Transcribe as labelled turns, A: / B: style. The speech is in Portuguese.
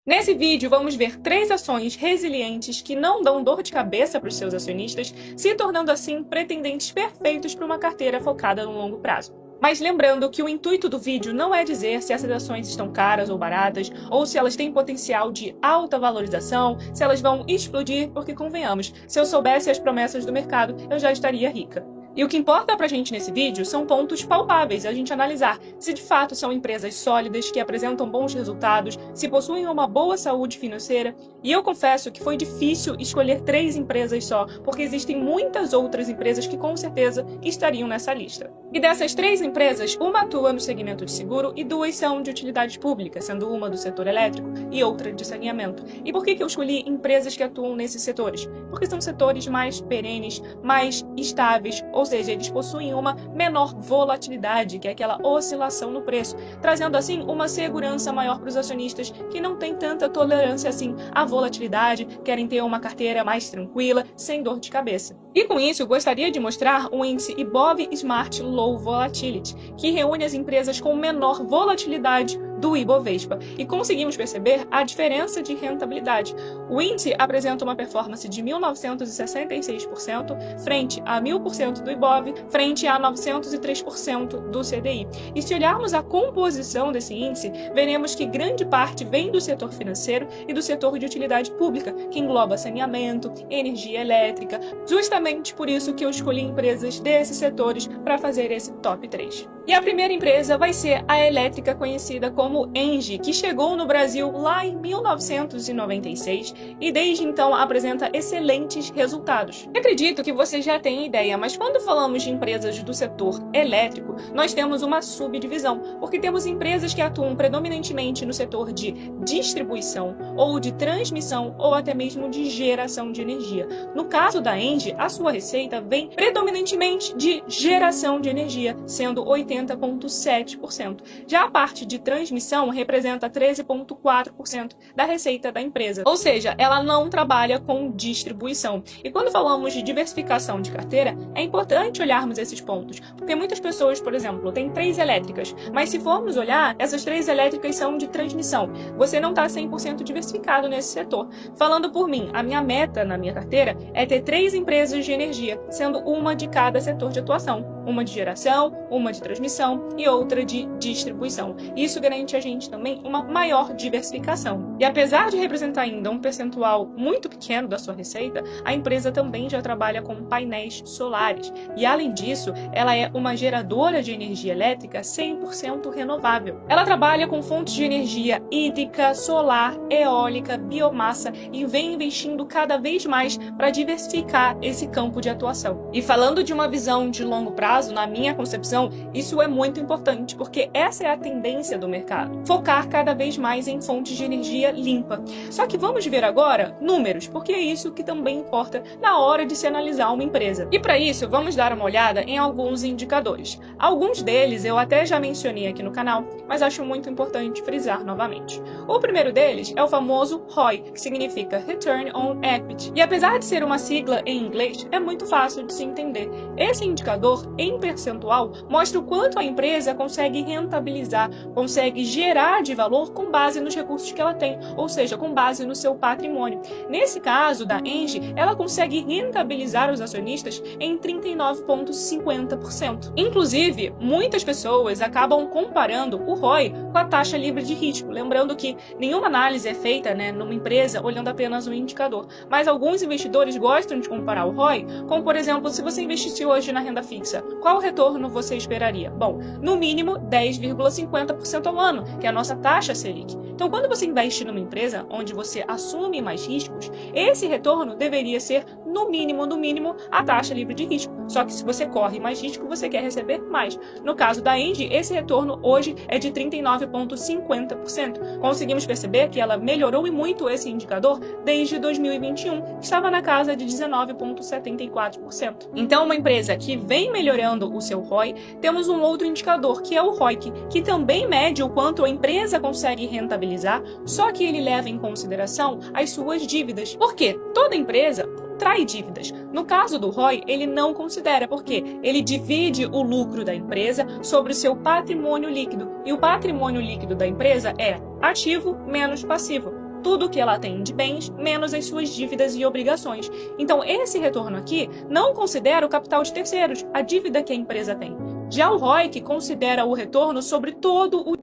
A: Nesse vídeo, vamos ver 3 ações resilientes que não dão dor de cabeça para os seus acionistas, se tornando assim pretendentes perfeitos para uma carteira focada no longo prazo. Mas lembrando que o intuito do vídeo não é dizer se essas ações estão caras ou baratas, ou se elas têm potencial de alta valorização, se elas vão explodir, porque convenhamos, se eu soubesse as promessas do mercado, eu já estaria rica. E o que importa pra gente nesse vídeo são pontos palpáveis, a gente analisar se de fato são empresas sólidas, que apresentam bons resultados, se possuem uma boa saúde financeira. E eu confesso que foi difícil escolher 3 empresas só, porque existem muitas outras empresas que com certeza estariam nessa lista. E dessas 3 empresas, uma atua no segmento de seguro e 2 são de utilidade pública, sendo uma do setor elétrico e outra de saneamento. E por que eu escolhi empresas que atuam nesses setores? Porque são setores mais perenes, mais estáveis, ou seja, eles possuem uma menor volatilidade, que é aquela oscilação no preço, trazendo assim uma segurança maior para os acionistas que não têm tanta tolerância assim à volatilidade, querem ter uma carteira mais tranquila, sem dor de cabeça. E com isso, eu gostaria de mostrar o índice Ibov Smart Low Volatility, que reúne as empresas com menor volatilidade do Ibovespa, e conseguimos perceber a diferença de rentabilidade. O índice apresenta uma performance de 1.966% frente a 1.000% do Ibov, frente a 903% do CDI. E se olharmos a composição desse índice, veremos que grande parte vem do setor financeiro e do setor de utilidade pública, que engloba saneamento, energia elétrica. Justamente por isso que eu escolhi empresas desses setores para fazer esse top 3. E a primeira empresa vai ser a elétrica conhecida como ENGIE, que chegou no Brasil lá em 1996 e desde então apresenta excelentes resultados. Eu acredito que você já tem ideia, mas quando falamos de empresas do setor elétrico, nós temos uma subdivisão, porque temos empresas que atuam predominantemente no setor de distribuição ou de transmissão ou até mesmo de geração de energia. No caso da ENGIE, a sua receita vem predominantemente de geração de energia, sendo 80,7%. Já a parte de transmissão representa 13,4% da receita da empresa, ou seja, ela não trabalha com distribuição. E quando falamos de diversificação de carteira, é importante olharmos esses pontos, porque muitas pessoas, por exemplo, têm 3 elétricas, mas se formos olhar, essas 3 elétricas são de transmissão. Você não está 100% diversificado nesse setor. Falando por mim, a minha meta na minha carteira é ter 3 empresas de energia, sendo uma de cada setor de atuação. Uma de geração, uma de transmissão e outra de distribuição. Isso garante a gente também uma maior diversificação. E apesar de representar ainda um percentual muito pequeno da sua receita, a empresa também já trabalha com painéis solares. E além disso, ela é uma geradora de energia elétrica 100% renovável. Ela trabalha com fontes de energia hídrica, solar, eólica, biomassa e vem investindo cada vez mais para diversificar esse campo de atuação. E falando de uma visão de longo prazo, na minha concepção, isso é muito importante, porque essa é a tendência do mercado. Focar cada vez mais em fontes de energia limpa. Só que vamos ver agora números, porque é isso que também importa na hora de se analisar uma empresa. E para isso, vamos dar uma olhada em alguns indicadores. Alguns deles eu até já mencionei aqui no canal, mas acho muito importante frisar novamente. O primeiro deles é o famoso ROI, que significa Return on Equity. E apesar de ser uma sigla em inglês, é muito fácil de se entender. Esse indicador, em percentual, mostra o quanto a empresa consegue rentabilizar, consegue gerar de valor com base nos recursos que ela tem, ou seja, com base no seu patrimônio. Nesse caso da ENGIE, ela consegue rentabilizar os acionistas em 39,50%. Inclusive, muitas pessoas acabam comparando o ROI com a taxa livre de risco, lembrando que nenhuma análise é feita, numa empresa olhando apenas um indicador, mas alguns investidores gostam de comparar o ROI com, por exemplo, se você investisse hoje na renda fixa, qual retorno você esperaria? Bom, no mínimo 10,50% ao ano, que é a nossa taxa Selic. Então, quando você investe numa empresa onde você assume mais riscos, esse retorno deveria ser, no mínimo, a taxa livre de risco. Só que se você corre mais risco, você quer receber mais. No caso da ENGIE, esse retorno hoje é de 39,50%. Conseguimos perceber que ela melhorou e muito esse indicador desde 2021, que estava na casa de 19,74%. Então, uma empresa que vem melhorando o seu ROI, temos um outro indicador, que é o ROIC, que também mede o quanto a empresa consegue rentabilizar, só que ele leva em consideração as suas dívidas. Por quê? Toda empresa trai dívidas. No caso do ROI, ele não considera, porque ele divide o lucro da empresa sobre o seu patrimônio líquido. E o patrimônio líquido da empresa é ativo menos passivo. tudo que ela tem de bens, menos as suas dívidas e obrigações. Então, esse retorno aqui não considera o capital de terceiros, a dívida que a empresa tem. Já o ROIC considera o retorno sobre todo o